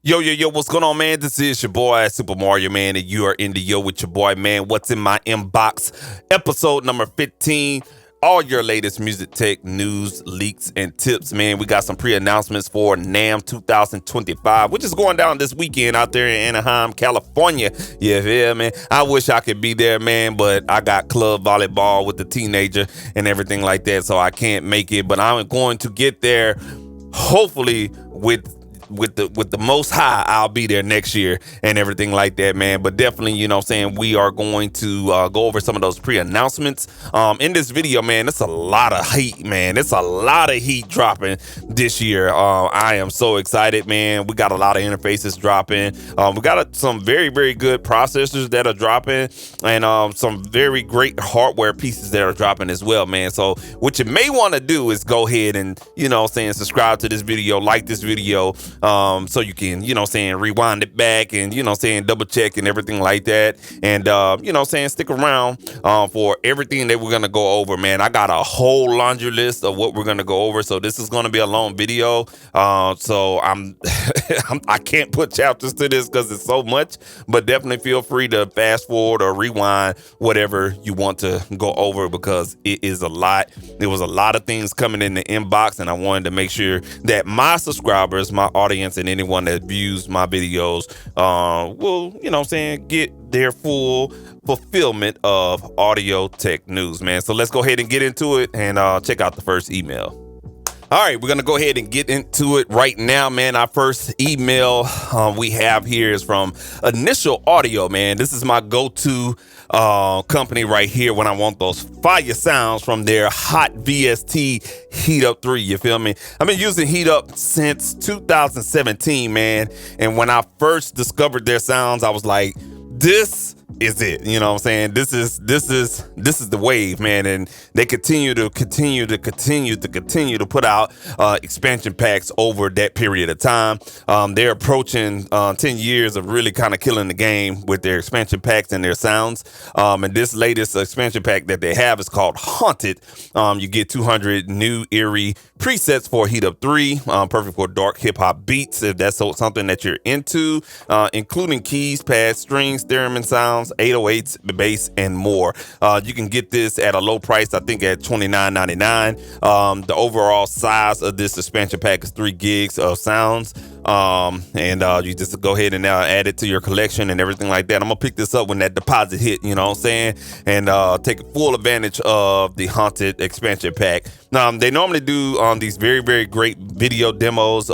Yo, what's going on, man? This is your boy, Super Mario, man, and you are in the Yo with your boy, man. What's in my inbox? Episode number 15. All your latest music tech news, leaks, and tips, man. We got some pre-announcements for NAMM 2025, which is going down this weekend out there in Anaheim, California. Yeah, man. I wish I could be there, man, but I got club volleyball with the teenager and everything like that, so I can't make it. But I'm going to get there, hopefully, with the most high. I'll be there next year and everything like that, man. But definitely, you know what I'm saying, we are going to go over some of those pre-announcements in this video, man. It's a lot of heat, man. It's a lot of heat dropping this year. I am so excited, man. We got a lot of interfaces dropping. We got some very good processors that are dropping, and some very great hardware pieces that are dropping as well, man. So what you may want to do is go ahead and, you know what I'm saying, subscribe to this video, like this video, so you can, you know what I'm saying, rewind it back and, you know what I'm saying, double check and everything like that. And, you know what I'm saying, stick around for everything that we're going to go over, man. I got a whole laundry list of what we're going to go over. So this is going to be a long video. So I can't put chapters to this because it's so much, but definitely feel free to fast forward or rewind whatever you want to go over because it is a lot. There was a lot of things coming in the inbox, and I wanted to make sure that my subscribers, my audience, and anyone that views my videos will, you know what I'm saying, get their full fulfillment of audio tech news, man. So let's go ahead and get into it and check out the first email. All right, we're going to go ahead and get into it right now, man. Our first email we have here is from Initial Audio, man. This is my go-to company right here when I want those fire sounds from their hot VST Heat Up 3, you feel me? I've been using Heat Up since 2017, man. And when I first discovered their sounds, I was like, this is it. You know what I'm saying? This is the wave, man. And they continue to put out expansion packs over that period of time. They're approaching 10 years of really kind of killing the game with their expansion packs and their sounds. And this latest expansion pack that they have is called Haunted. You get 200 new eerie presets for Heat Up 3, perfect for dark hip hop beats if that's something that you're into, including keys, pads, strings, theremin sounds, 808s, bass, and more. You can get this at a low price, I think at $29.99. The overall size of this expansion pack is 3 gigs of sounds. And you just go ahead and add it to your collection and everything like that. I'm gonna pick this up when that deposit hit, you know what I'm saying, and take full advantage of the Haunted expansion pack. They normally do these very great video demos,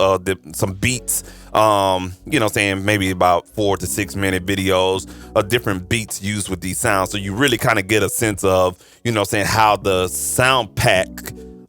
some beats, you know what I'm saying, maybe about 4 to 6 minute videos of different beats used with these sounds, so you really kind of get a sense of, you know what I'm saying, how the sound pack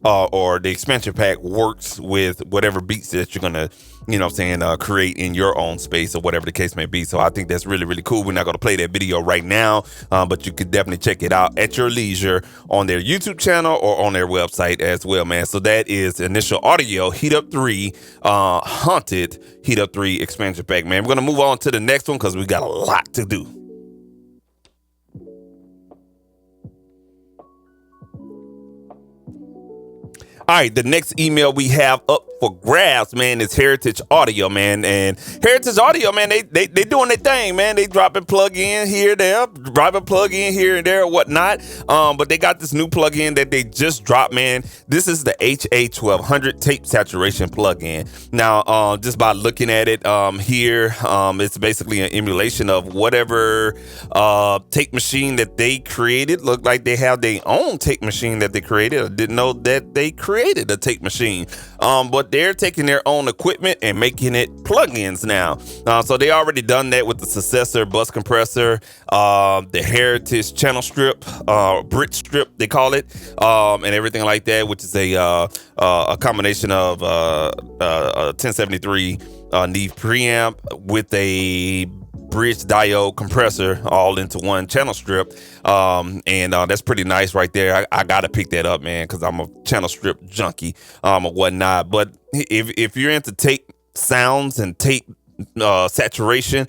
or the expansion pack works with whatever beats that you're gonna, you know what I'm saying, create in your own space or whatever the case may be. So I think that's really cool. We're not going to play that video right now, but you could definitely check it out at your leisure on their YouTube channel or on their website as well, man. So that is Initial Audio Heat Up 3 Haunted Heat Up 3 expansion pack, man. We're going to move on to the next one because we got a lot to do. All right, the next email we have up for grabs, man, is Heritage Audio, man. And Heritage Audio, man, they doing their thing, man. They dropping plug-in here, there, dropping plug-in here and there, whatnot. But they got this new plug-in that they just dropped, man. This is the HA1200 tape saturation plug-in. Now, just by looking at it here, it's basically an emulation of whatever tape machine that they created. Look like they have their own tape machine that they created. I didn't know that they created a tape machine. But they're taking their own equipment and making it plugins now. So they already done that with the successor bus compressor, the Heritage channel strip, bridge strip they call it, and everything like that, which is a combination of a 1073 Neve preamp with a bridge diode compressor all into one channel strip, and that's pretty nice right there. I gotta pick that up, man, because I'm a channel strip junkie or whatnot. But if you're into tape sounds and tape saturation.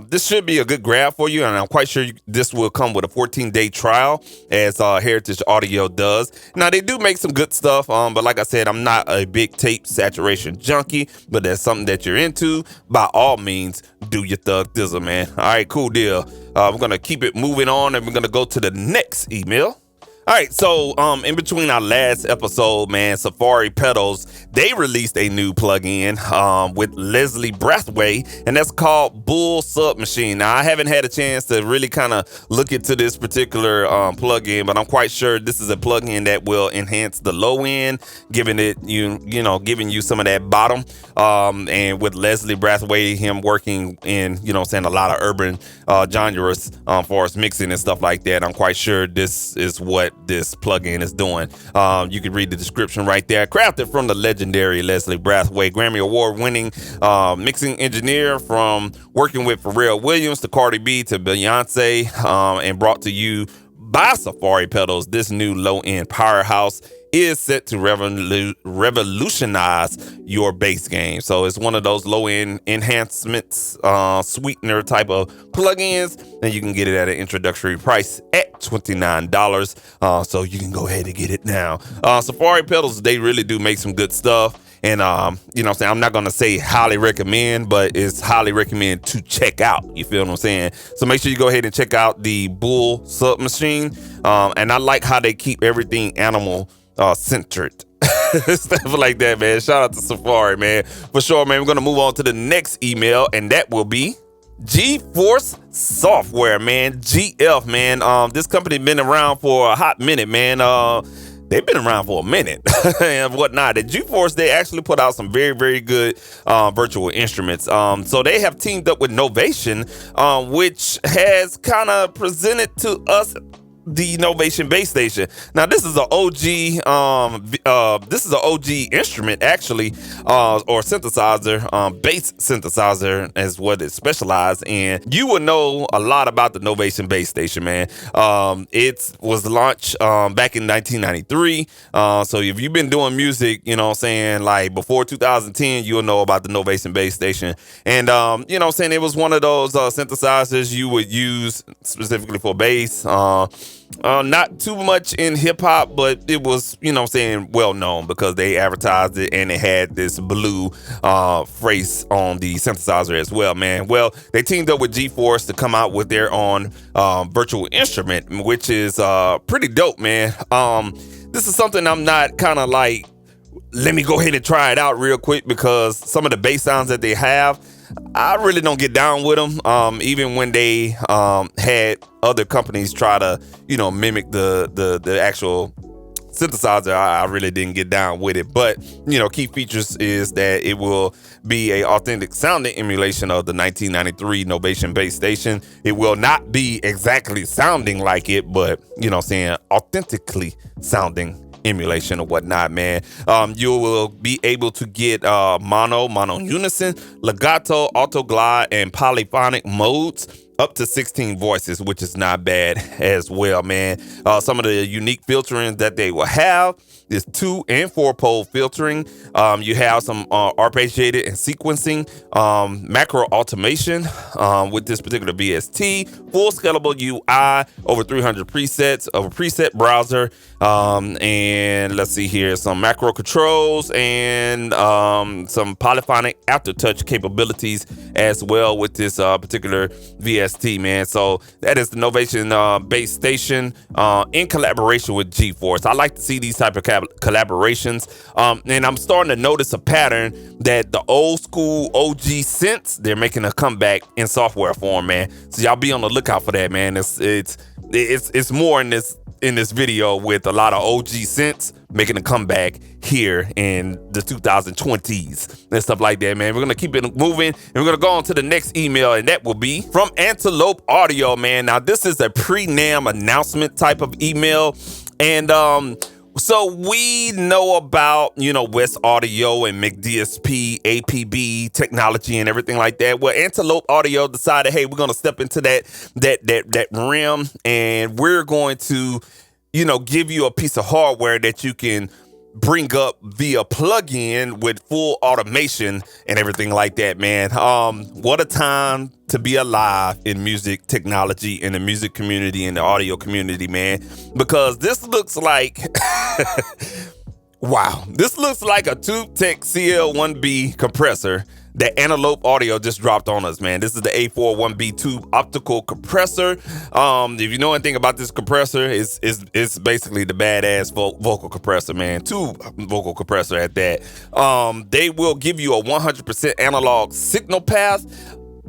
This should be a good grab for you, and I'm quite sure this will come with a 14-day trial, as Heritage Audio does. Now, they do make some good stuff, but like I said, I'm not a big tape saturation junkie, but that's something that you're into. By all means, do your thug dizzle, man. All right, cool deal. We're going to keep it moving on, and we're going to go to the next email. All right, so in between our last episode, man, Safari Pedals, they released a new plugin with Leslie Brathwaite, and that's called Bull Submachine. Now, I haven't had a chance to really kind of look into this particular plugin, but I'm quite sure this is a plugin that will enhance the low end, giving you some of that bottom. And with Leslie Brathwaite, him working in, a lot of urban genres for us mixing and stuff like that, I'm quite sure this is what this plugin is doing. You can read the description right there. Crafted from the legendary Leslie Brathwaite, Grammy Award winning mixing engineer, from working with Pharrell Williams to Cardi B to Beyonce, and brought to you by Safari Pedals. This new low-end powerhouse is set to revolutionize your bass game. So it's one of those low-end enhancements, sweetener type of plugins, and you can get it at an introductory price at $29. So you can go ahead and get it now. Safari Pedals, they really do make some good stuff. And, I'm not going to say highly recommend, but it's highly recommend to check out. You feel what I'm saying? So make sure you go ahead and check out the Bull Submachine. And I like how they keep everything animal centered. Stuff like that, man. Shout out to Safari, man. For sure, man. We're going to move on to the next email, and that will be G-Force Software, man. GF, man. This company been around for a hot minute, man. They've been around for a minute and whatnot. At G-Force, they actually put out some very, very good virtual instruments. So they have teamed up with Novation, which has kind of presented to us the Novation Bass Station. Now, this is an OG instrument, actually, or synthesizer, bass synthesizer is what it specialized in. You will know a lot about the Novation Bass Station, man. It was launched back in 1993. So if you've been doing music, like before 2010, you'll know about the Novation Bass Station. And, it was one of those synthesizers you would use specifically for bass. Not too much in hip hop, but it was, well known because they advertised it and it had this blue phrase on the synthesizer as well, man. Well, they teamed up with G-Force to come out with their own virtual instrument, which is pretty dope, man. This is something I'm not kind of like, let me go ahead and try it out real quick, because some of the bass sounds that they have, I really don't get down with them. Even when they had other companies try to, mimic the actual synthesizer, I really didn't get down with it. But, key features is that it will be a authentic sounding emulation of the 1993 Novation Bass Station. It will not be exactly sounding like it, but, authentically sounding emulation or whatnot, man. You will be able to get mono unison, legato, auto glide, and polyphonic modes, up to 16 voices, which is not bad as well, man. Some of the unique filtering that they will have is 2 and 4 pole filtering. You have some arpeggiated and sequencing, macro automation with this particular VST, full scalable UI, over 300 presets of a preset browser, and let's see here, some macro controls and some polyphonic aftertouch capabilities as well with this particular VST, man. So that is the Novation Bass Station in collaboration with G-Force. I like to see these type of collaborations, and I'm starting to notice a pattern that the old school OG synths, they're making a comeback in software form, man. So y'all be on the lookout for that, man. It's more in this video with a lot of OG synths making a comeback here in the 2020s and stuff like that, man. We're gonna keep it moving, and we're gonna go on to the next email, and that will be from Antelope Audio, man. Now, this is a pre-NAMM announcement type of email, and so we know about, West Audio and McDSP, APB technology and everything like that. Well, Antelope Audio decided, hey, we're going to step into that realm, and we're going to, give you a piece of hardware that you can bring up via plug-in with full automation and everything like that, man. What a time to be alive in music technology, in the music community, in the audio community, man. Because this looks like wow, this looks like a TubeTech CL1B compressor that Antelope Audio just dropped on us, man. This is the A41B tube optical compressor. If you know anything about this compressor, it's basically the badass vocal compressor, man. Tube vocal compressor at that. They will give you a 100% analog signal path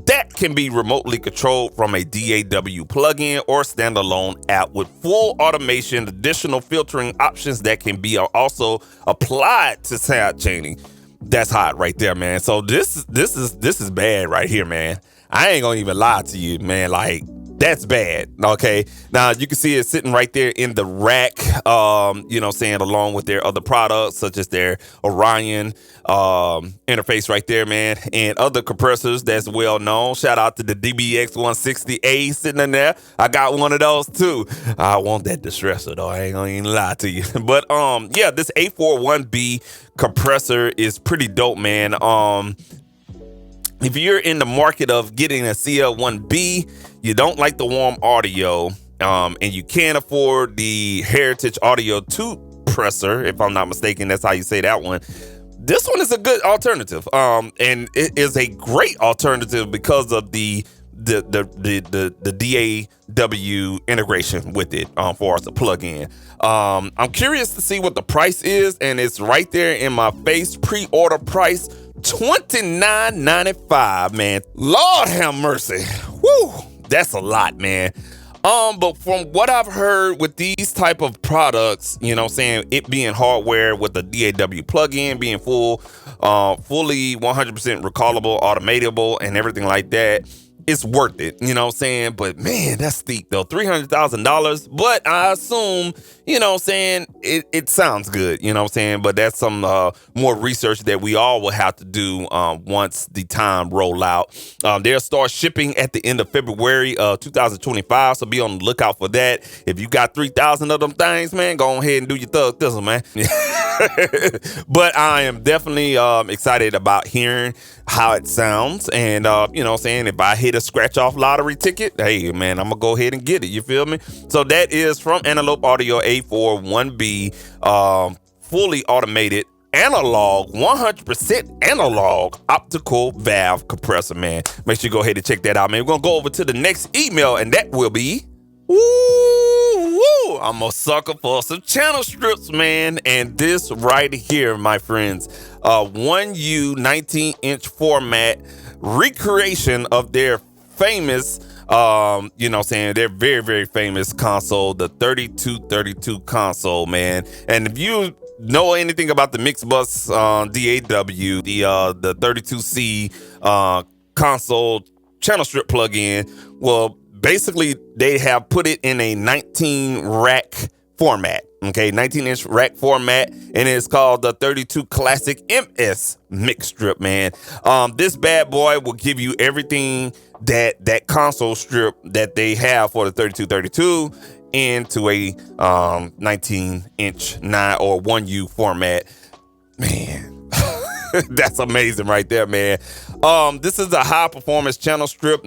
that can be remotely controlled from a DAW plugin or standalone app with full automation, additional filtering options that can be also applied to sound chaining. That's hot right there, man. So this is bad right here, man. I ain't gonna even lie to you, man. Like, that's bad. Okay. Now you can see it sitting right there in the rack, along with their other products, such as their Orion interface right there, man, and other compressors that's well known. Shout out to the DBX 160A sitting in there. I got one of those too. I want that distressor though. I ain't gonna even lie to you. But this A41B compressor is pretty dope, man. If you're in the market of getting a CL1B, you don't like the warm audio, and you can't afford the Heritage Audio tube compressor, if I'm not mistaken, that's how you say that one. This one is a good alternative, and it is a great alternative because of the DAW integration with it, for us to plug in. I'm curious to see what the price is, and it's right there in my face. Pre-order price $29.95, man. Lord have mercy. Woo, that's a lot, man. But from what I've heard with these type of products, it being hardware with the DAW plugin, being fully 100% recallable, automatable, and everything like that, it's worth it, but man, that's steep though, $300,000. But I assume, it sounds good, but that's some more research that we all will have to do once the time roll out. They'll start shipping at the end of February 2025, so be on the lookout for that. If you got 3,000 of them things, man, go ahead and do your thug thistle, man. But I am definitely excited about hearing how it sounds, and if I hit a scratch off lottery ticket, hey man, I'm gonna go ahead and get it, you feel me? So that is from Antelope Audio A41B, fully automated analog, 100% analog optical valve compressor, man. Make sure you go ahead and check that out, man. We're gonna go over to the next email, and that will be I'm a sucker for some channel strips, man. And this right here, my friends, 1U 19-inch format recreation of their famous, their very, very famous console, the 3232 console, man. And if you know anything about the Mixbus DAW, the 32C console channel strip plugin, well, basically, they have put it in a 19 rack format. Okay, 19-inch rack format, and it's called the 32 Classic MS Mix Strip, man. This bad boy will give you everything that console strip that they have for the 3232 into a 19-inch 9 or 1U format. Man. That's amazing right there, man. This is a high performance channel strip,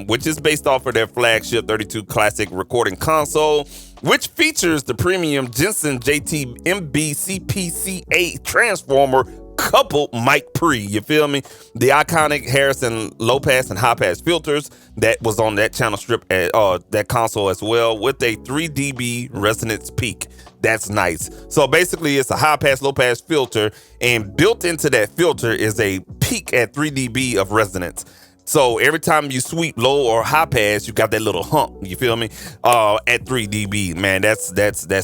which is based off of their flagship 32 Classic recording console, which features the premium Jensen JT MB-CPCA transformer coupled mic pre, you feel me? The iconic Harrison low pass and high pass filters that was on that channel strip at that console as well, with a 3 dB resonance peak. That's nice. So basically, it's a high pass, low pass filter, and built into that filter is a peak at 3 dB of resonance. So every time you sweep low or high pass, you got that little hump. You feel me? At 3 dB, man, that's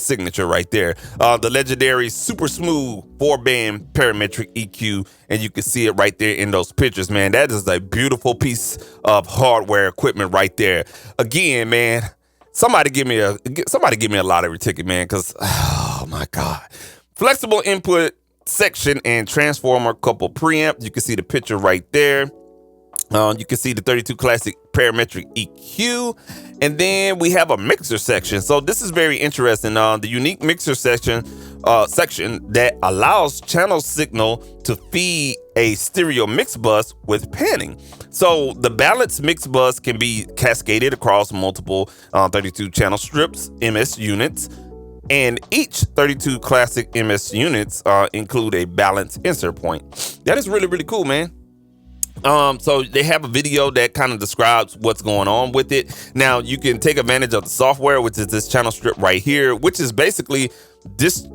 signature right there. The legendary super smooth 4-band parametric EQ, and you can see it right there in those pictures, man. That is a beautiful piece of hardware equipment right there. Again, man, somebody give me a lottery ticket, man, because oh my God, flexible input section and transformer couple preamp. You can see the picture right there. You can see the 32 Classic parametric EQ, and then we have a mixer section. So this is very interesting. The unique mixer section section that allows channel signal to feed a stereo mix bus with panning. So the balanced mix bus can be cascaded across multiple 32 channel strips, MS units, and each 32 classic MS units include a balanced insert point. That is really, really cool, man. So they have a video that kind of describes what's going on with it. Now you can take advantage of the software, which is this channel strip right here, which is basically this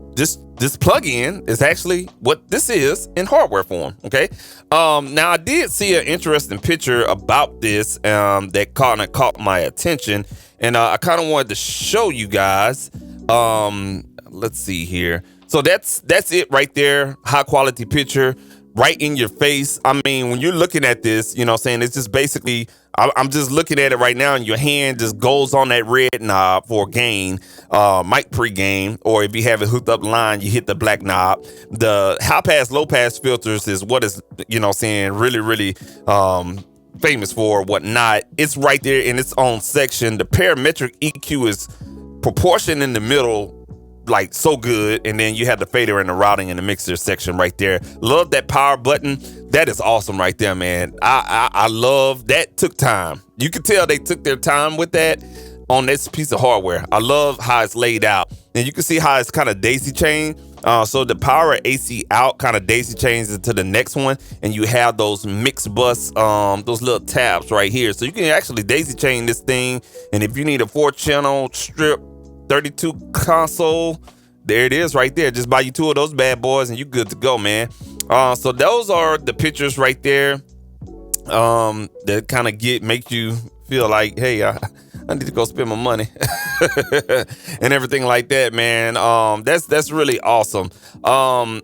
plugin is actually what this is in hardware form. Okay. Now I did see an interesting picture about this that kind of caught my attention, and I kind of wanted to show you guys. Let's see here. So that's it right there. High quality picture. Right in your face. I mean, when you're looking at this, you know what I'm saying? It's just basically, I'm just looking at it right now, and your hand just goes on that red knob for gain, mic pre-gain, or if you have it hooked up line, you hit the black knob. The high pass, low pass filters is what is, you know what I'm saying, really, really famous for, whatnot. It's right there in its own section. The parametric EQ is proportioned in the middle, like so good, and then you have the fader and the routing and the mixer section right there. Love that power button. That is awesome right there, man. I love that. Took time. You can tell they took their time with that on this piece of hardware. I love how it's laid out, and you can see how it's kind of daisy chain. So the power AC out kind of daisy chains into the next one, and you have those mix bus, those little tabs right here. So you can actually daisy chain this thing, and if you need a 4-channel strip 32 console, there it is right there. Just buy you 2 of those bad boys and you good to go, man. So those are the pictures right there that kind of make you feel like, hey, I need to go spend my money and everything like that, man. That's really awesome. I'm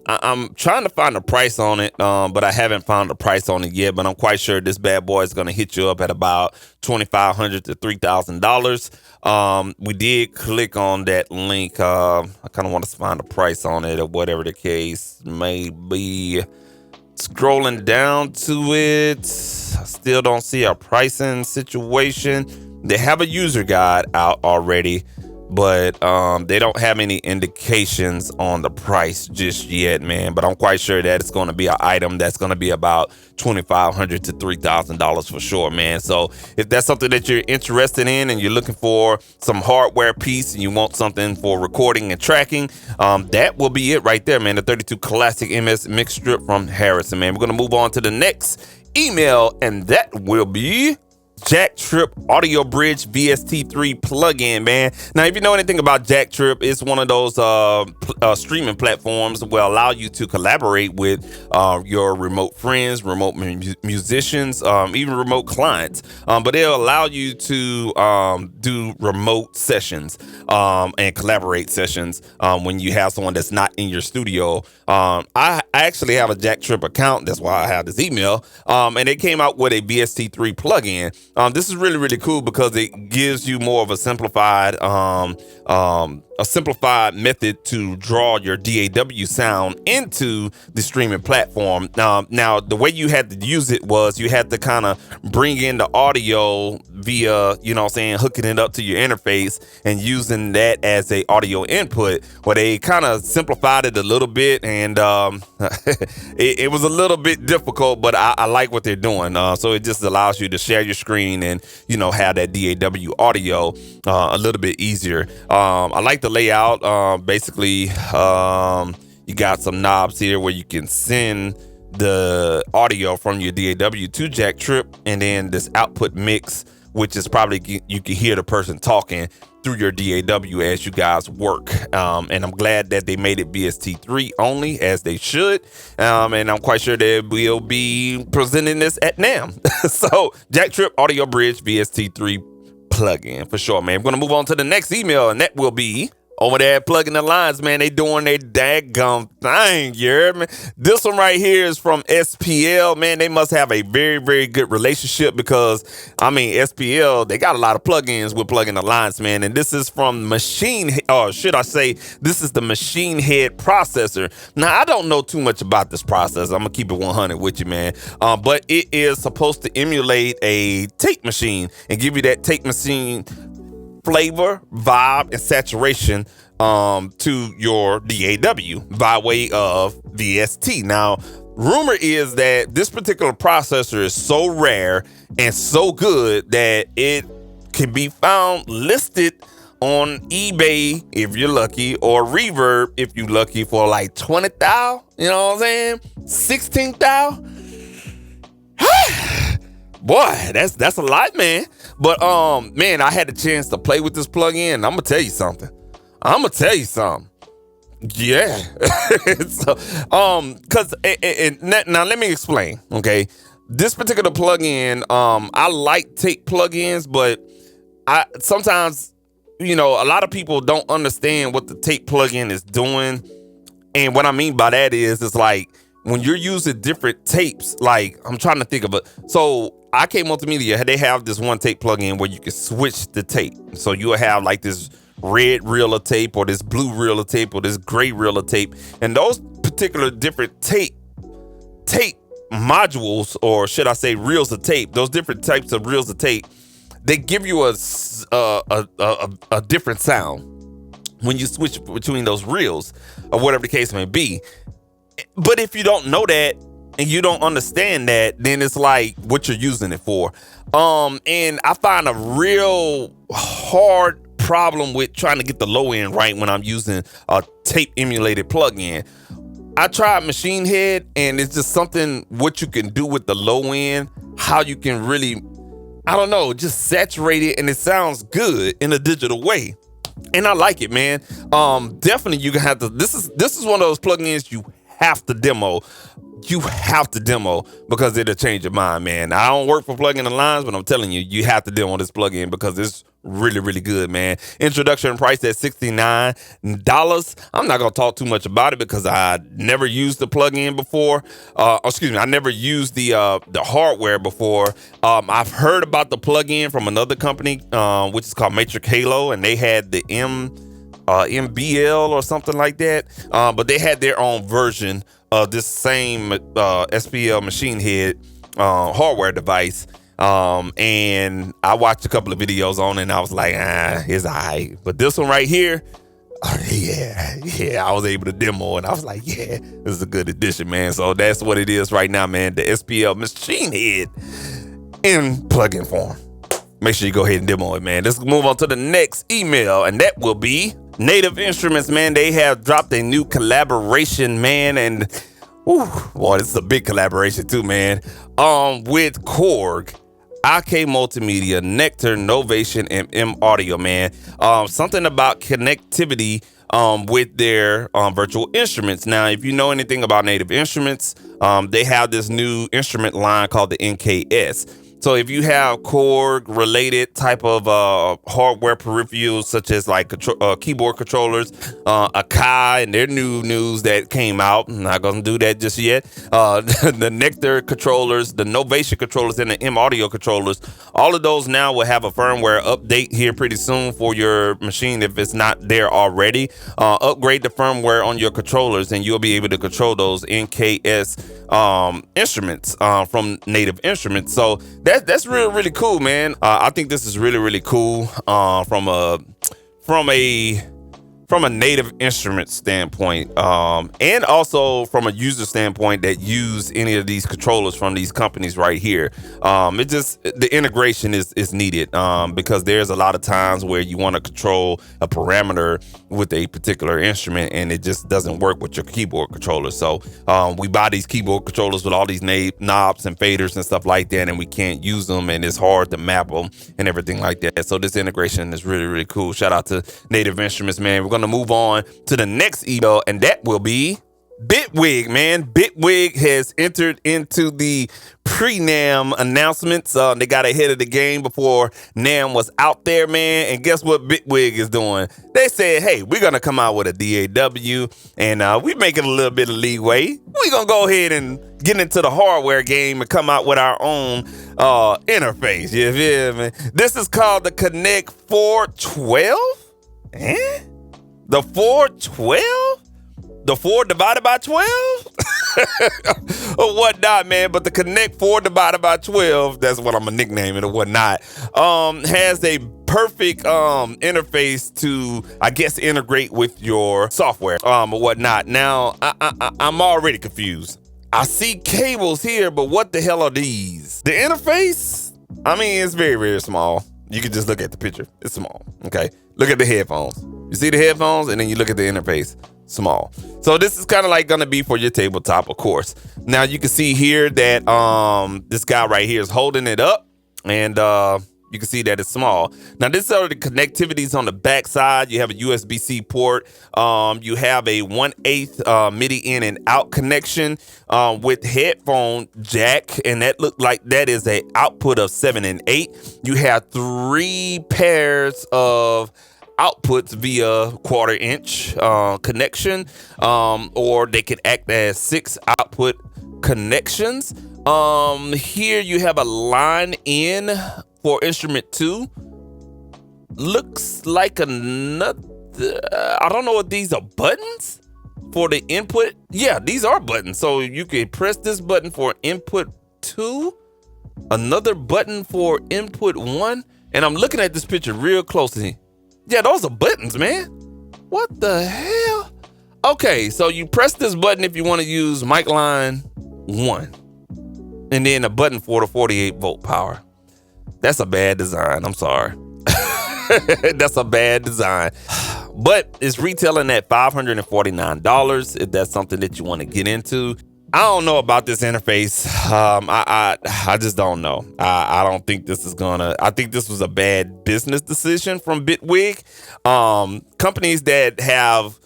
trying to find a price on it, but I haven't found a price on it yet. But I'm quite sure this bad boy is going to hit you up at about $2,500 to $3,000. We did click on that link. I kind of want to find a price on it, or whatever the case may be. Scrolling down to it, I still don't see a pricing situation. They have a user guide out already, but they don't have any indications on the price just yet, man. But I'm quite sure that it's going to be an item that's going to be about $2,500 to $3,000 for sure, man. So if that's something that you're interested in and you're looking for some hardware piece and you want something for recording and tracking, that will be it right there, man. The 32 Classic MS Mix Strip from Harrison, man. We're going to move on to the next email, and that will be Jack Trip Audio Bridge VST3 plugin, man. Now, if you know anything about Jack Trip, it's one of those streaming platforms that will allow you to collaborate with your remote friends, remote musicians, even remote clients. But it'll allow you to do remote sessions and collaborate sessions when you have someone that's not in your studio. I actually have a Jack Trip account. That's why I have this email. And they came out with a VST3 plugin. This is really, really cool because it gives you more of a simplified method to draw your DAW sound into the streaming platform. Now, the way you had to use it was you had to kind of bring in the audio via, you know what I'm saying, hooking it up to your interface and using that as a audio input. Well, they kind of simplified it a little bit, and it was a little bit difficult, but I like what they're doing. So it just allows you to share your screen and, you know, have that DAW audio a little bit easier. I like the layout. Basically, you got some knobs here where you can send the audio from your DAW to Jack Trip, and then this output mix, which is probably you can hear the person talking through your DAW as you guys work. And I'm glad that they made it VST3 only, as they should. And I'm quite sure they will be presenting this at NAMM. So Jack Trip Audio Bridge VST3 plugin for sure, man. We're going to move on to the next email, and that will be over there plugging the lines, man. They doing their daggum thing, you heard me? This one right here is from SPL, man. They must have a very, very good relationship because, I mean, SPL, they got a lot of plugins with plugging the lines, man. And this is from Machine, or should I say, this is the Machine Head processor. Now, I don't know too much about this processor. I'm going to keep it 100 with you, man. But it is supposed to emulate a tape machine and give you that tape machine flavor, vibe, and saturation to your DAW by way of VST. Now, rumor is that this particular processor is so rare and so good that it can be found listed on eBay if you're lucky, or Reverb if you're lucky, for like 20,000. You know what I'm saying? 16,000. Boy, that's a lot, man. But man, I had the chance to play with this plugin. I'm gonna tell you something. Yeah. So, cause now let me explain. Okay, this particular plugin, I like tape plugins, but I sometimes, a lot of people don't understand what the tape plugin is doing. And what I mean by that is, it's like when you're using different tapes, like I'm trying to think of it. So IK Multimedia, they have this one tape plugin where you can switch the tape. So you'll have like this red reel of tape, or this blue reel of tape, or this gray reel of tape. And those particular different tape modules, or should I say reels of tape, those different types of reels of tape, they give you a different sound when you switch between those reels, or whatever the case may be. But if you don't know that and you don't understand that, then it's like what you're using it for. And I find a real hard problem with trying to get the low end right when I'm using a tape emulated plugin. I tried Machine Head, and it's just something what you can do with the low end, how you can really, I don't know, just saturate it, and it sounds good in a digital way. And I like it, man. Definitely you can have to, this is one of those plugins you have to demo. You have to demo, because it'll change your mind, man. I don't work for Plugin Alliance, but I'm telling you, you have to demo this plugin because it's really, really good, man. Introduction price at $69. I'm not gonna talk too much about it because I never used the plugin before. I never used the hardware before. I've heard about the plugin from another company, which is called Matrix Halo, and they had the MBL or something like that. But they had their own version of this same SPL Machine Head hardware device. And I watched a couple of videos on it, and I was like, it's all right. But this one right here, I was able to demo, and I was like, yeah, this is a good addition, man. So that's what it is right now, man. The SPL Machine Head in plugin form. Make sure you go ahead and demo it, man. Let's move on to the next email, and that will be Native Instruments, man. They have dropped a new collaboration, man, and boy, this is a big collaboration too, man. With Korg, IK Multimedia, Nectar, Novation, and M Audio, man. Something about connectivity with their virtual instruments. Now, if you know anything about Native Instruments, they have this new instrument line called the NKS. So if you have Korg related type of hardware peripherals, such as like keyboard controllers, Akai and their new news that came out, I'm not gonna do that just yet. The Nectar controllers, the Novation controllers, and the M Audio controllers, all of those now will have a firmware update here pretty soon for your machine if it's not there already. Upgrade the firmware on your controllers, and you'll be able to control those NKS instruments from Native Instruments. So that's really, really cool, man. I think this is really, really cool from a Native Instrument standpoint, and also from a user standpoint that use any of these controllers from these companies right here. The integration is needed because there's a lot of times where you want to control a parameter with a particular instrument and it just doesn't work with your keyboard controller. So we buy these keyboard controllers with all these knobs and faders and stuff like that, and we can't use them, and it's hard to map them and everything like that. So this integration is really, really cool. Shout out to Native Instruments, man. We're going to move on to the next email, and that will be Bitwig, man. Bitwig has entered into the pre-NAMM announcements. They got ahead of the game before NAMM was out there, man. And guess what Bitwig is doing? They said, hey, we're going to come out with a DAW, and we making a little bit of leeway. We're going to go ahead and get into the hardware game and come out with our own interface. You feel me? This is called the Connect 412? The 412? The 4 divided by 12? Or whatnot, man. But the Connect 4 divided by 12, that's what I'm gonna nickname it or whatnot, has a perfect interface to, I guess, integrate with your software or whatnot. Now, I'm already confused. I see cables here, but what the hell are these? The interface? I mean, it's very, very small. You can just look at the picture. It's small, okay? Look at the headphones. You see the headphones, and then you look at the interface. Small. So this is kind of like going to be for your tabletop, of course. Now, you can see here that this guy right here is holding it up, and you can see that it's small. Now, this are the connectivities on the back side. You have a USB-C port. You have a 1/8 MIDI in and out connection with headphone jack, and that look like that is a output of 7 and 8. You have 3 pairs of outputs via 1/4 inch connection, or they can act as 6 output connections. Here you have a line in for instrument 2. Looks like another, I don't know if these are buttons for the input. Yeah, these are buttons. So you can press this button for input 2, another button for input 1. And I'm looking at this picture real closely. Yeah, those are buttons, man. What the hell? Okay, so you press this button if you want to use mic line 1. And then a button for the 48 volt power. That's a bad design. I'm sorry. That's a bad design. But it's retailing at $549 if that's something that you want to get into. I don't know about this interface. I just don't know. I don't think this is gonna. I think this was a bad business decision from Bitwig. Companies that have,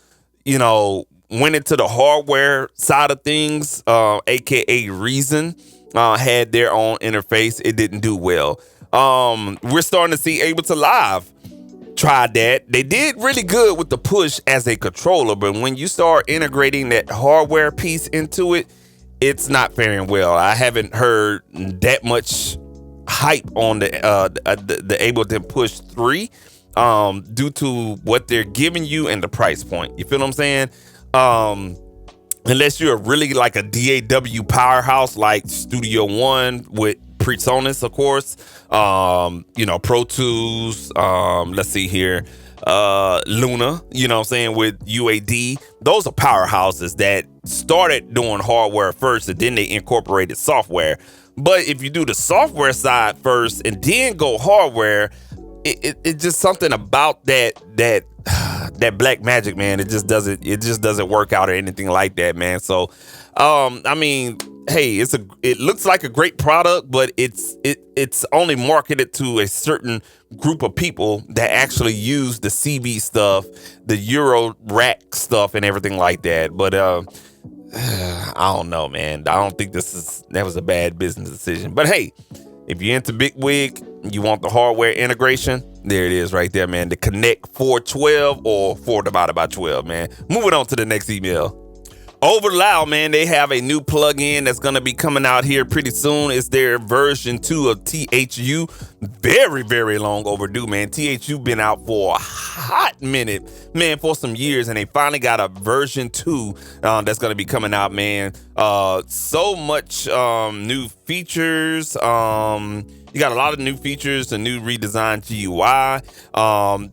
went into the hardware side of things, aka Reason, had their own interface. It didn't do well. We're starting to see Ableton Live tried that. They did really good with the push as a controller, but when you start integrating that hardware piece into it, it's not faring well. I haven't heard that much hype on the Ableton Push 3 due to what they're giving you and the price point. You feel what I'm saying? Unless you're really like a DAW powerhouse like Studio One with PreSonus, of course, Pro Tools, let's see here, Luna, you know what I'm saying, with UAD. Those are powerhouses that started doing hardware first and then they incorporated software. But if you do the software side first and then go hardware, it's just something about that black magic, man. It just doesn't work out or anything like that, man. So I mean, hey, it looks like a great product, but it's only marketed to a certain group of people that actually use the CB stuff, the Euro rack stuff, and everything like that. But I don't know, man. I don't think that was a bad business decision. But hey, if you're into Bitwig, you want the hardware integration, there it is right there, man. The Connect 412 or 4 divided by 12, man. Moving on to the next email. Over Loud, man, they have a new plugin that's going to be coming out here pretty soon. It's their version 2 of THU. Very, very long overdue, man. THU been out for a hot minute, man, for some years, and they finally got a version 2 that's going to be coming out, man. So much new features. You got a lot of new features, a new redesigned GUI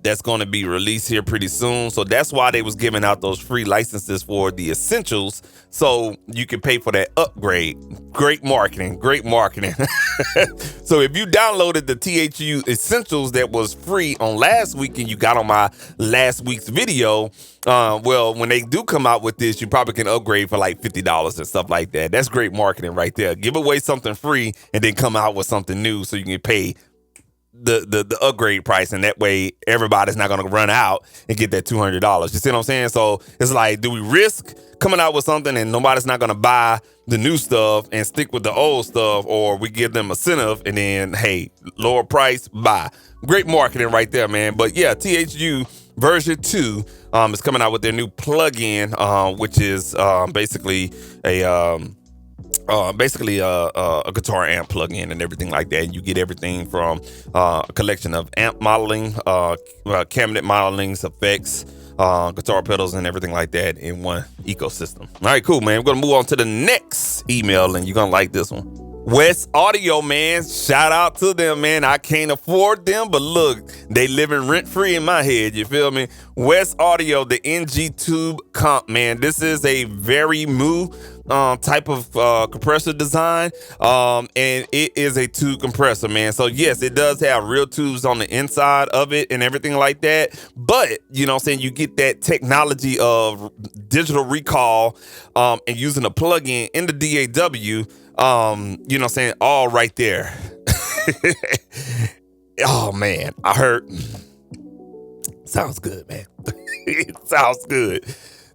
that's going to be released here pretty soon. So that's why they was giving out those free licenses for the essentials, so you can pay for that upgrade. Great marketing, great marketing. So if you downloaded the THU essentials that was free on last week and you got on my last week's video, well, when they do come out with this, you probably can upgrade for like $50 and stuff like that. That's great marketing right there. Give away something free and then come out with something new so you can pay the upgrade price, and that way everybody's not going to run out and get that $200. You see what I'm saying? So it's like, do we risk coming out with something and nobody's not going to buy the new stuff and stick with the old stuff, or we give them incentive and then, hey, lower price, buy? Great marketing right there, man. But yeah, THU version 2 is coming out with their new plugin, which is basically a guitar amp plugin and everything like that. And you get everything from a collection of amp modeling, cabinet modelings, effects, guitar pedals, and everything like that in one ecosystem. All right, cool, man. We're gonna move on to the next email, and you're gonna like this one. West Audio, man. Shout out to them, man. I can't afford them, but look, they living rent free in my head. You feel me? West Audio, the NG Tube Comp, man. This is a very new type of compressor design, and it is a tube compressor, man. So yes, it does have real tubes on the inside of it and everything like that. But you know what I'm saying, you get that technology of digital recall and using a plug-in in the DAW. You know what I'm saying? All right there. Oh man, I heard. Sounds good, man. It sounds good.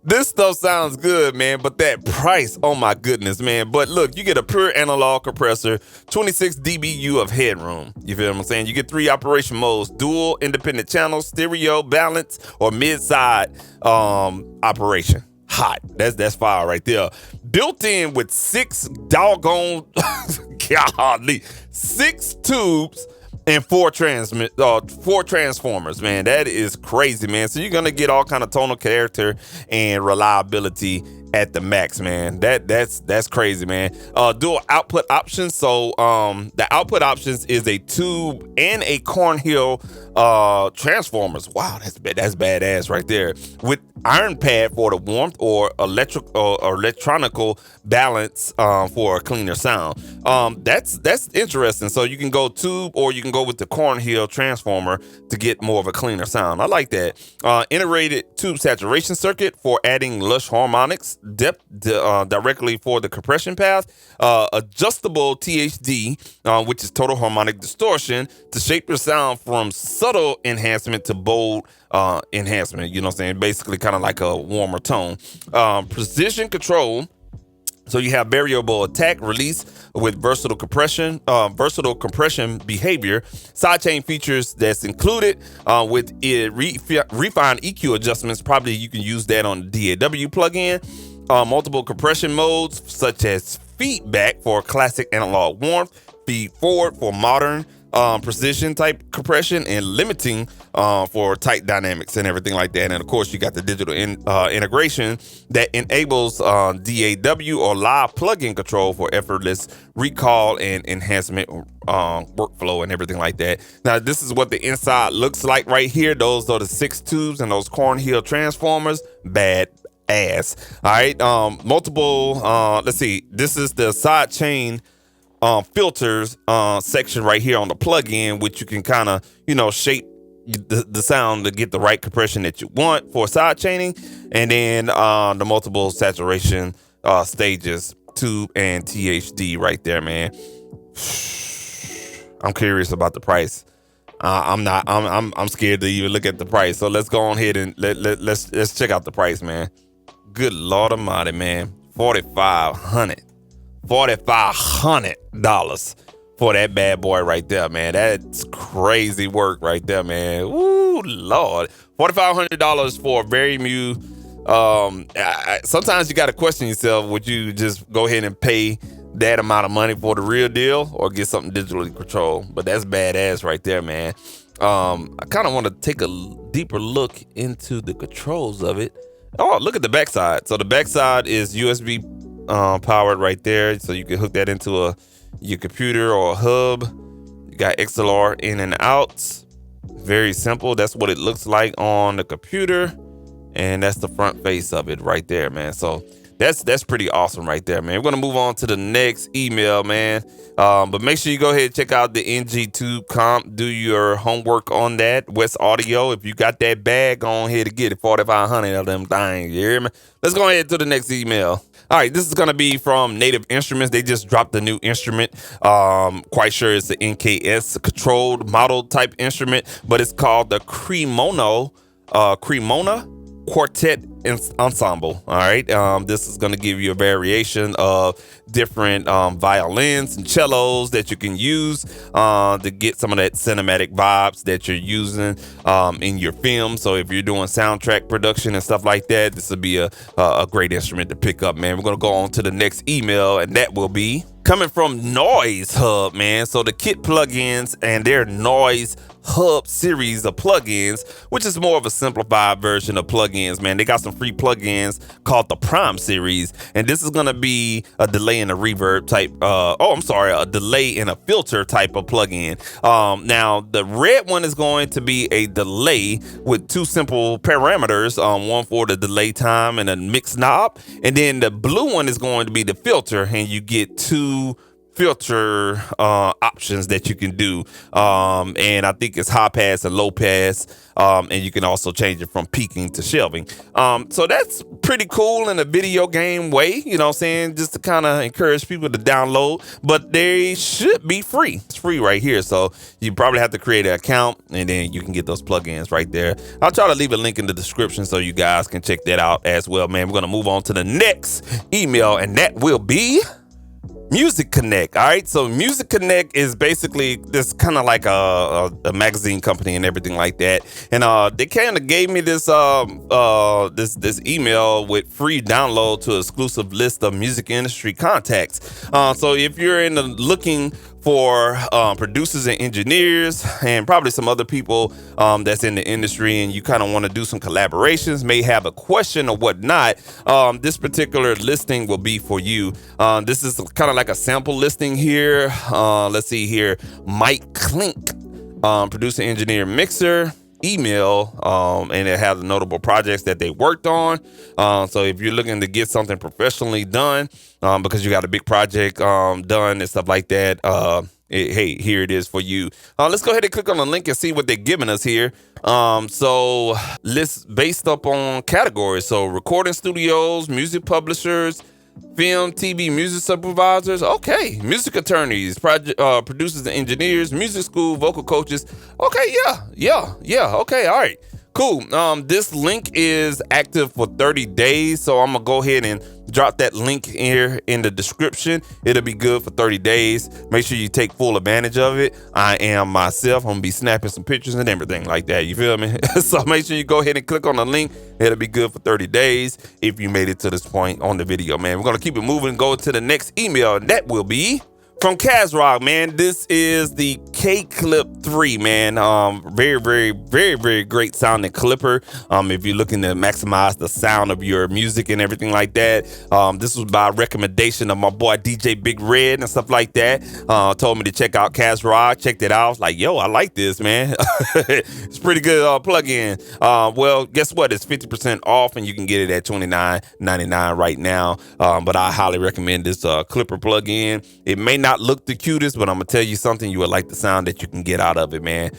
This stuff sounds good, man, but that price, oh my goodness, man. But look, you get a pure analog compressor, 26 dBu of headroom. You feel what I'm saying? You get 3 operation modes: dual, independent channels, stereo, balance, or mid-side operation. Hot. That's fire right there. Built in with 6 doggone golly, 6 tubes and 4 transformers, man. That is crazy, man. So you're gonna get all kind of tonal character and reliability at the max, man. That's crazy, man. Dual output options. So the output options is a tube and a Cornhill transformers. Wow, that's badass right there. With iron pad for the warmth or electronical balance for a cleaner sound. That's interesting. So you can go tube or you can go with the Cornhill transformer to get more of a cleaner sound. I like that. Integrated tube saturation circuit for adding lush harmonics, depth directly for the compression path. Adjustable THD, which is total harmonic distortion, to shape your sound from subtle enhancement to bold enhancement. You know what I'm saying? Basically kind of like a warmer tone. Precision control. So you have variable attack release with versatile compression behavior. Sidechain features that's included with refined EQ adjustments. Probably you can use that on the DAW plugin. Multiple compression modes such as feedback for classic analog warmth, feed forward for modern precision type compression, and limiting for tight dynamics and everything like that. And of course, you got the digital integration that enables DAW or live plugin control for effortless recall and enhancement workflow and everything like that. Now, this is what the inside looks like right here. Those are the 6 tubes and those Cornhill transformers. Bad ass. All right. Multiple. Let's see. This is the side chain filters section right here on the plugin, which you can kind of, shape the sound to get the right compression that you want for side chaining. And then the multiple saturation stages, tube and THD right there, man. I'm curious about the price. I'm scared to even look at the price. So let's go on ahead and let's check out the price, man. Good Lord Almighty, man. $4,500 for that bad boy right there, man. That's crazy work right there, man. Ooh, Lord. $4,500 for a very new. Sometimes you got to question yourself. Would you just go ahead and pay that amount of money for the real deal or get something digitally controlled? But that's badass right there, man. I kind of want to take a deeper look into the controls of it. Oh, look at the backside. So the backside is USB powered right there, so you can hook that into your computer or a hub. You got XLR in and out. Very simple. That's what it looks like on the computer, and that's the front face of it right there, man. So that's pretty awesome right there, man. We're gonna move on to the next email, man. But make sure you go ahead and check out the NG Tube Comp. Do your homework on that. West Audio. If you got that bag, go on ahead and get it. 4,500 of them things. You hear me? Let's go ahead to the next email. All right, this is going to be from Native Instruments. They just dropped a new instrument. Quite sure it's the NKS controlled model type instrument, but it's called the Cremona Quartet Ensemble. All right, this is going to give you a variation of different violins and cellos that you can use to get some of that cinematic vibes that you're using in your film. So if you're doing soundtrack production and stuff like that, this will be a great instrument to pick up, man. We're going to go on to the next email, and that will be coming from Noiz Hub, man. So the kit plugins and their Noiz Hub series of plugins, which is more of a simplified version of plugins, man. They got some free plugins called the Prime series, and this is gonna be a delay and a reverb type. A delay and a filter type of plugin. Now the red one is going to be a delay with two simple parameters, one for the delay time and a mix knob, and then the blue one is going to be the filter, and you get two filter options that you can do, and I think it's high pass and low pass, and you can also change it from peaking to shelving. So that's pretty cool in a video game way, you know what I'm saying, just to kind of encourage people to download, but they should be free. It's free right here, so you probably have to create an account, and then you can get those plugins right there. I'll try to leave a link in the description so you guys can check that out as well, man. We're gonna move on to the next email, and that will be Music Connect. All right, so Music Connect is basically this kind of like a magazine company and everything like that, and they kind of gave me this this email with free download to exclusive list of music industry contacts. So if you're looking for producers and engineers and probably some other people that's in the industry, and you kind of want to do some collaborations, may have a question or whatnot, this particular listing will be for you. This is kind of like a sample listing here. Let's see here. Mike Klink, producer, engineer, mixer, email, and it has notable projects that they worked on. So if you're looking to get something professionally done, because you got a big project done and stuff like that, hey, here it is for you. Let's go ahead and click on the link and see what they're giving us here. So lists based up on categories. So recording studios, music publishers, film, TV, music supervisors, okay, music attorneys, producers and engineers, music school, vocal coaches. Okay, yeah, okay, all right, cool. This link is active for 30 days, so I'm gonna go ahead and drop that link here in the description. It'll be good for 30 days. Make sure you take full advantage of it. I am myself. I'm gonna be snapping some pictures and everything like that. You feel me? So make sure you go ahead and click on the link. It'll be good for 30 days if you made it to this point on the video, man. We're gonna keep it moving and go to the next email, and that will be from Kazrock, man. This is the K-Clip 3, man. Very great sounding clipper. If you're looking to maximize the sound of your music and everything like that. This was by recommendation of my boy DJ Big Red and stuff like that. Told me to check out Kazrock. Checked it out. I was like, yo, I like this, man. It's pretty good plug-in. Well, guess what? It's 50% off, and you can get it at $29.99 right now. But I highly recommend this clipper plug-in. It may not look the cutest, but I'm gonna tell you something, you will like the sound that you can get out of it, man.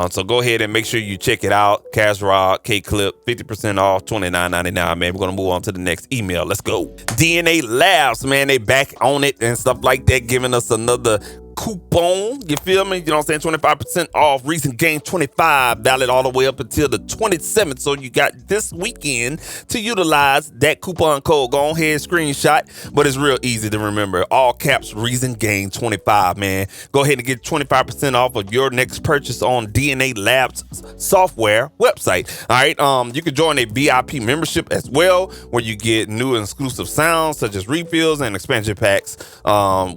So go ahead and make sure you check it out. Kazrock K-Clip, 50% off, $29.99, man. We're gonna move on to the next email. Let's go. DNA Labs, man, they back on it and stuff like that, giving us another coupon, you feel me? You know what I'm saying? 25% off, recent gain 25, valid all the way up until the 27th. So you got this weekend to utilize that coupon code. Go ahead, screenshot, but it's real easy to remember. All caps, reason gain 25, man. Go ahead and get 25% off of your next purchase on DNA Labs software website. All right, you can join a VIP membership as well, where you get new and exclusive sounds such as refills and expansion packs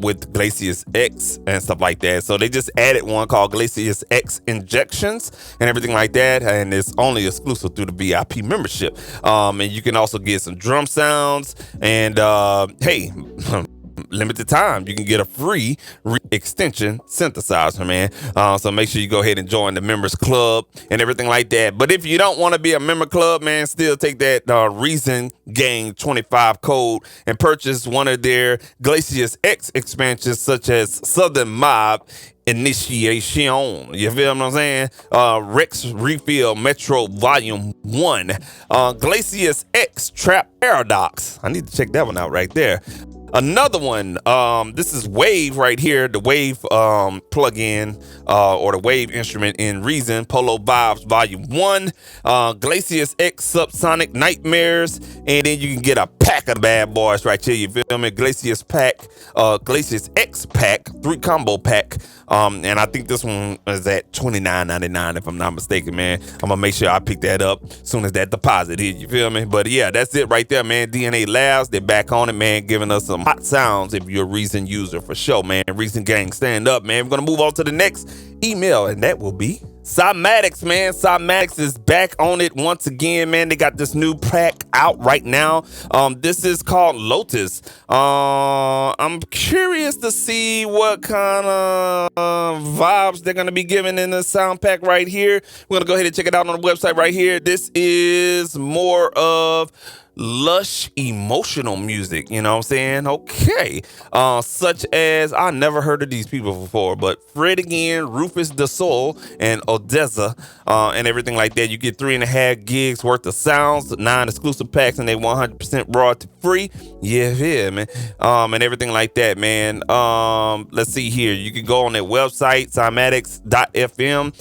with Glacius X and stuff like that. So they just added one called Glacius X Injections and everything like that, and it's only exclusive through the VIP membership. And you can also get some drum sounds, and hey, limited time, you can get a free extension synthesizer, man. So make sure you go ahead and join the members club and everything like that. But if you don't want to be a member club, man, still take that reason gain 25 code and purchase one of their Glacius X expansions, such as Southern Mob Initiation. You feel what I'm saying? Rex Refill Metro Volume 1, Glacius X Trap Paradox. I need to check that one out right there. Another one, this is Wave right here, the Wave plug-in or the Wave instrument in Reason, Polo Vibes Volume 1, Glacius X Subsonic Nightmares, and then you can get a pack of bad boys right here, you feel me? Glacius pack, Glacius X pack, 3 combo pack, and I think this one is at $29.99 if I'm not mistaken, man. I'm gonna make sure I pick that up as soon as that deposit hit, you feel me? But yeah, that's it right there, man. DNA Labs, they're back on it, man, giving us some hot sounds if you're a Reason user for sure, man. Reason gang, stand up, man. We're gonna move on to the next email, and that will be Cymatics, man. Cymatics is back on it once again, man. They got this new pack out right now. This is called Lotus. I'm curious to see what kind of vibes they're gonna be giving in the sound pack right here. We're gonna go ahead and check it out on the website right here. This is more of lush emotional music, you know what I'm saying? Okay. Such as, I never heard of these people before, but Fred again, Rufus the Soul, and Odessa, and everything like that. You get 3.5 gigs worth of sounds, 9 exclusive packs, and they 100% royalty free. Yeah, man. And everything like that, man. Let's see here. You can go on their website, cymatics.fm,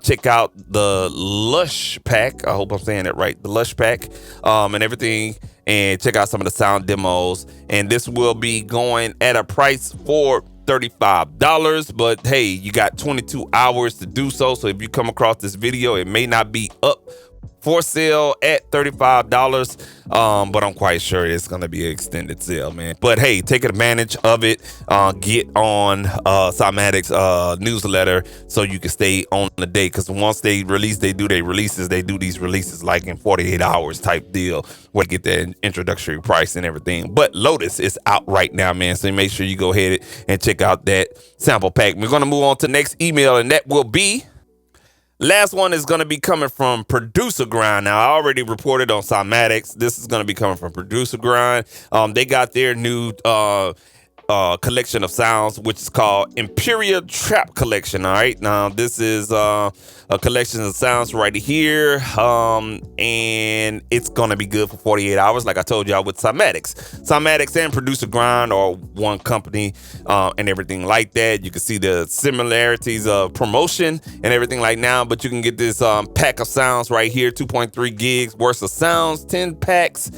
check out the Lush pack. I hope I'm saying it right. The Lush pack, and everything. And check out some of the sound demos. And this will be going at a price for $35. But hey, you got 22 hours to do so. So if you come across this video, it may not be up for sale at $35, but I'm quite sure it's gonna be an extended sale, man. But hey, take advantage of it. Get on Cymatics newsletter so you can stay on the day, because once they release, they do these releases like in 48 hours type deal, where you get that introductory price and everything. But Lotus is out right now, man, so make sure you go ahead and check out that sample pack. We're gonna move on to the next email, and that will be, last one is going to be coming from Producer Grind. Now, I already reported on Cymatics. This is going to be coming from Producer Grind. They got their new collection of sounds, which is called Imperial Trap Collection. All right. Now, this is a collection of sounds right here. And it's going to be good for 48 hours. Like I told y'all with Cymatics. Cymatics and Producer Grind are one company, and everything like that. You can see the similarities of promotion and everything like now, but you can get this pack of sounds right here, 2.3 gigs worth of sounds, 10 packs,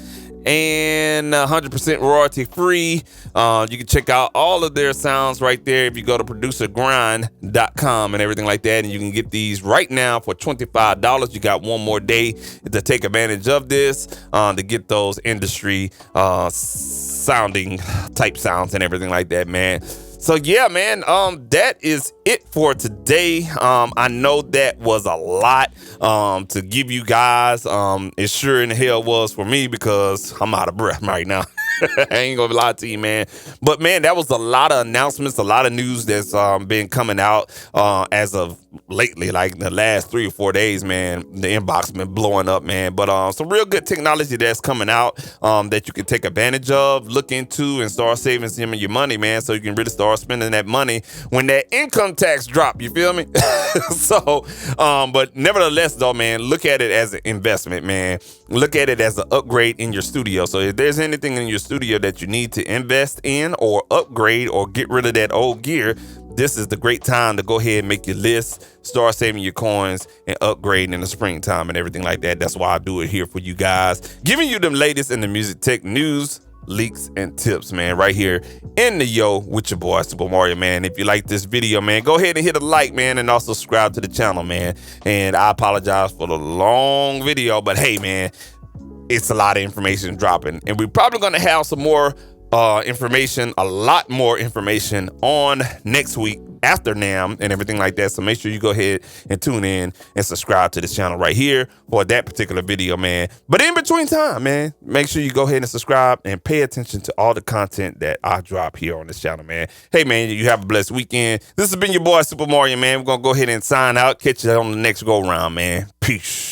and 100% royalty free. You can check out all of their sounds right there if you go to producergrind.com and everything like that. And you can get these right now for $25. You got one more day to take advantage of this, to get those industry sounding type sounds and everything like that, man. So yeah, man, that is it for today. I know that was a lot to give you guys. It sure in the hell was for me, because I'm out of breath right now. I ain't gonna lie to you, man. But man, that was a lot of announcements, a lot of news that's been coming out as of lately, like the last 3 or 4 days, man. The inbox been blowing up, man. But some real good technology that's coming out that you can take advantage of, look into, and start saving some of your money, man, so you can really start spending that money when that income tax drop. You feel me? So, but nevertheless, though, man, look at it as an investment, man. Look at it as an upgrade in your studio. So if there's anything in your studio that you need to invest in or upgrade or get rid of that old gear, this is the great time to go ahead and make your list, start saving your coins, and upgrade in the springtime and everything like that. That's why I do it here for you guys, giving you the latest in the music tech news, leaks, and tips, man, right here in the Yo with your boy Supa Mario, man. If you like this video, man, go ahead and hit a like, man, and also subscribe to the channel, man. And I apologize for the long video, but hey, man, it's a lot of information dropping, and we're probably going to have some more information, a lot more information on next week after NAMM and everything like that. So make sure you go ahead and tune in and subscribe to this channel right here for that particular video, man. But in between time, man, make sure you go ahead and subscribe and pay attention to all the content that I drop here on this channel, man. Hey, man, you have a blessed weekend. This has been your boy Supa Mario, man. We're going to go ahead and sign out. Catch you on the next go round, man. Peace.